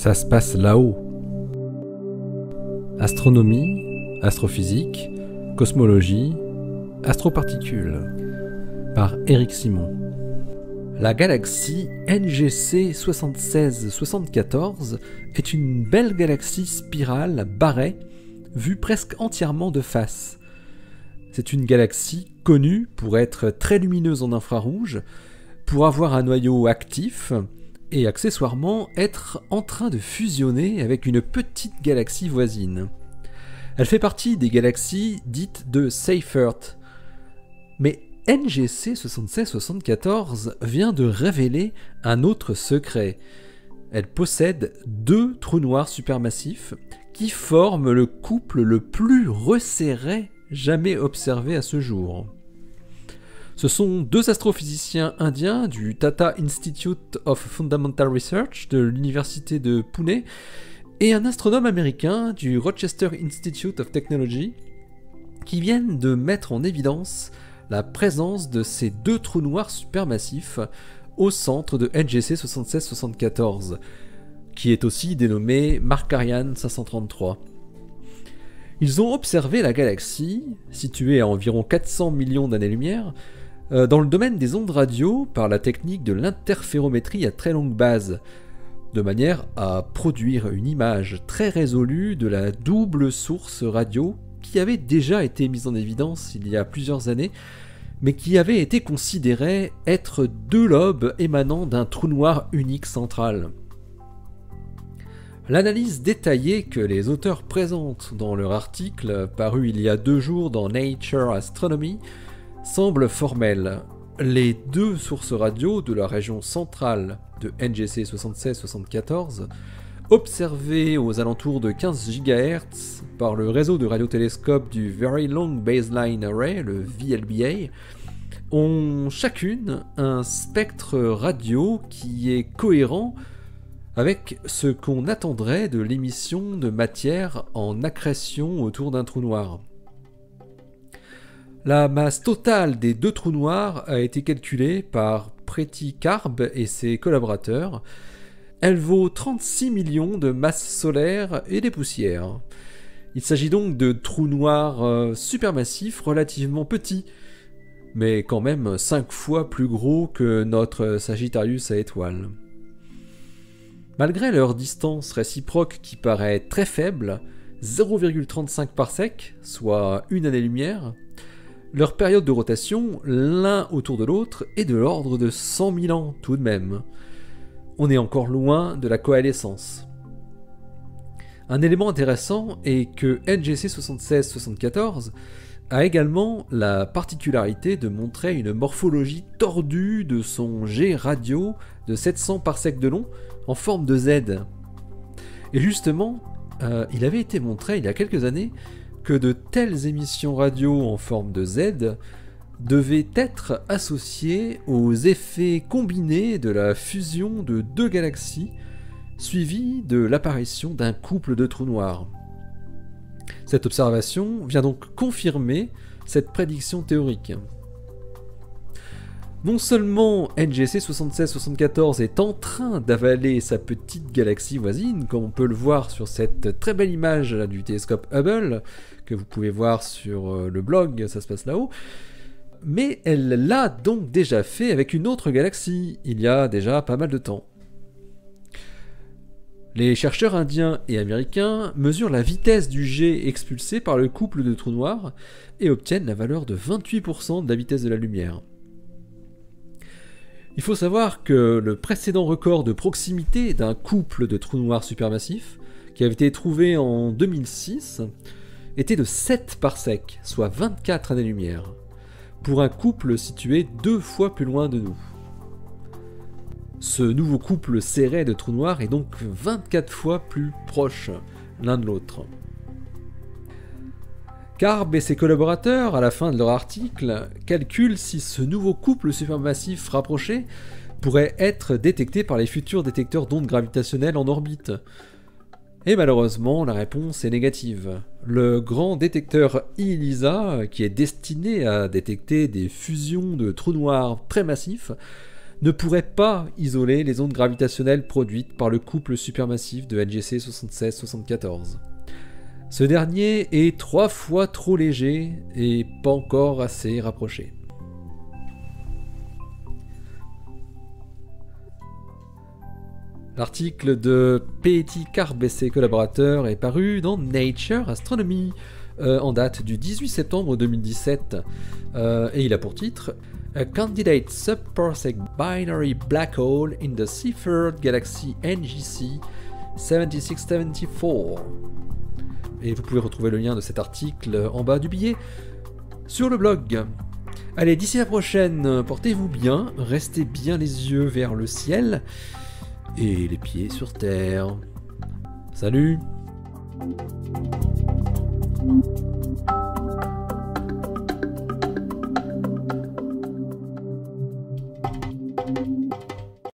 Ça se passe là-haut. Astronomie, astrophysique, cosmologie, astroparticules. Par Éric Simon. La galaxie NGC 7674 est une belle galaxie spirale barrée, vue presque entièrement de face. C'est une galaxie connue pour être très lumineuse en infrarouge, pour avoir un noyau actif et accessoirement être en train de fusionner avec une petite galaxie voisine. Elle fait partie des galaxies dites de Seyfert. Mais NGC 7674 vient de révéler un autre secret. Elle possède 2 trous noirs supermassifs qui forment le couple le plus resserré jamais observé à ce jour. Ce sont 2 astrophysiciens indiens du Tata Institute of Fundamental Research de l'université de Pune et un astronome américain du Rochester Institute of Technology qui viennent de mettre en évidence la présence de ces 2 trous noirs supermassifs au centre de NGC 7674, qui est aussi dénommé Markarian 533. Ils ont observé la galaxie, située à environ 400 millions d'années-lumière, dans le domaine des ondes radio par la technique de l'interférométrie à très longue base, de manière à produire une image très résolue de la double source radio qui avait déjà été mise en évidence il y a plusieurs années, mais qui avait été considérée être 2 lobes émanant d'un trou noir unique central. L'analyse détaillée que les auteurs présentent dans leur article, paru il y a 2 jours dans Nature Astronomy, semble formelle. Les 2 sources radio de la région centrale de NGC 7674, observées aux alentours de 15 GHz par le réseau de radiotélescopes du Very Long Baseline Array, le VLBA, ont chacune un spectre radio qui est cohérent avec ce qu'on attendrait de l'émission de matière en accrétion autour d'un trou noir. La masse totale des 2 trous noirs a été calculée par Pretty Carb et ses collaborateurs. Elle vaut 36 millions de masses solaires et des poussières. Il s'agit donc de trous noirs supermassifs relativement petits, mais quand même 5 fois plus gros que notre Sagittarius à étoiles. Malgré leur distance réciproque qui paraît très faible, 0,35 parsec, soit une année-lumière, leur période de rotation, l'un autour de l'autre, est de l'ordre de 100 000 ans tout de même. On est encore loin de la coalescence. Un élément intéressant est que NGC 7674 a également la particularité de montrer une morphologie tordue de son jet radio de 700 parsecs de long en forme de Z. Et justement, il avait été montré il y a quelques années que de telles émissions radio en forme de Z devaient être associées aux effets combinés de la fusion de 2 galaxies suivis de l'apparition d'un couple de trous noirs. Cette observation vient donc confirmer cette prédiction théorique. Non seulement NGC 7674 est en train d'avaler sa petite galaxie voisine, comme on peut le voir sur cette très belle image là, du télescope Hubble, que vous pouvez voir sur le blog, ça se passe là-haut, mais elle l'a donc déjà fait avec une autre galaxie, il y a déjà pas mal de temps. Les chercheurs indiens et américains mesurent la vitesse du jet expulsé par le couple de trous noirs et obtiennent la valeur de 28% de la vitesse de la lumière. Il faut savoir que le précédent record de proximité d'un couple de trous noirs supermassifs, qui avait été trouvé en 2006, était de 7 parsecs, soit 24 années-lumière, pour un couple situé 2 fois plus loin de nous. Ce nouveau couple serré de trous noirs est donc 24 fois plus proche l'un de l'autre. Carb et ses collaborateurs, à la fin de leur article, calculent si ce nouveau couple supermassif rapproché pourrait être détecté par les futurs détecteurs d'ondes gravitationnelles en orbite. Et malheureusement, la réponse est négative. Le grand détecteur ELISA, qui est destiné à détecter des fusions de trous noirs très massifs, ne pourrait pas isoler les ondes gravitationnelles produites par le couple supermassif de NGC 76-74. Ce dernier est 3 fois trop léger et pas encore assez rapproché. L'article de P.T. Karp et ses collaborateurs est paru dans Nature Astronomy en date du 18 septembre 2017 et il a pour titre A Candidate Subparsec Binary Black Hole in the Seyfert Galaxy NGC 7674. Et vous pouvez retrouver le lien de cet article en bas du billet sur le blog. Allez, d'ici la prochaine, portez-vous bien, restez bien les yeux vers le ciel et les pieds sur terre. Salut!